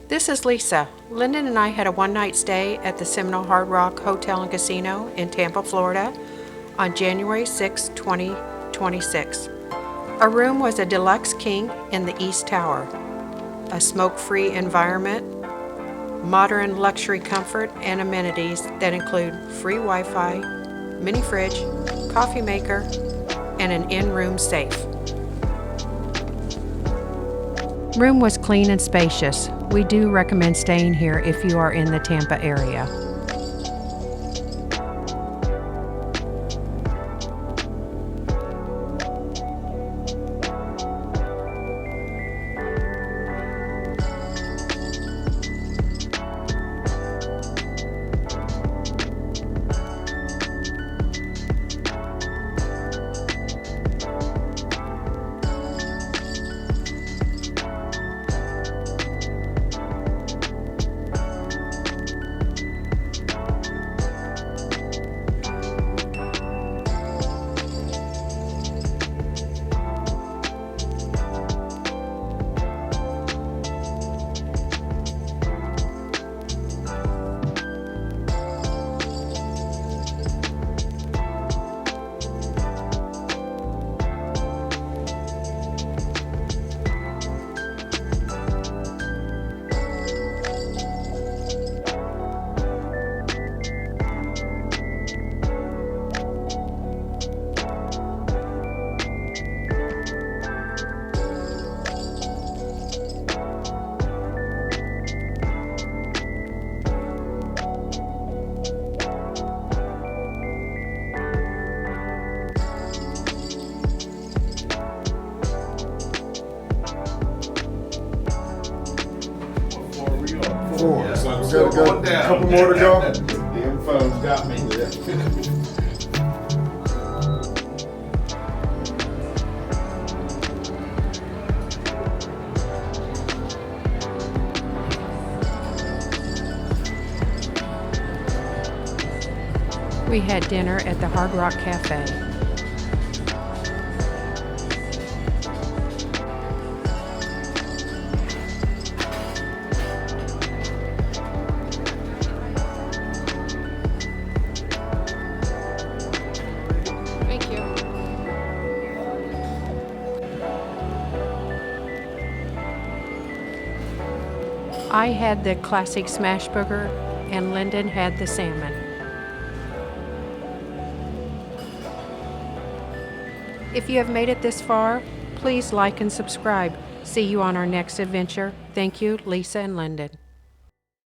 This is Lisa. Lyndon and I had a one-night stay at the Seminole Hard Rock Hotel and Casino in Tampa, Florida on January 6, 2026. Our room was a Deluxe King in the East Tower. A smoke-free environment, modern luxury comfort and amenities that include free Wi-Fi, mini fridge, coffee maker, and an in-room safe. Room was clean and spacious. We do recommend staying here if you are in the Tampa area. Four. Yeah, So we still gotta go. going down. Couple more to go. Damn phone's got me. We had dinner at the Hard Rock Cafe. Thank you. I had the classic smash burger and Lyndon had the salmon. If you have made it this far, please like and subscribe. See you on our next adventure. Thank you, Lisa and Lyndon.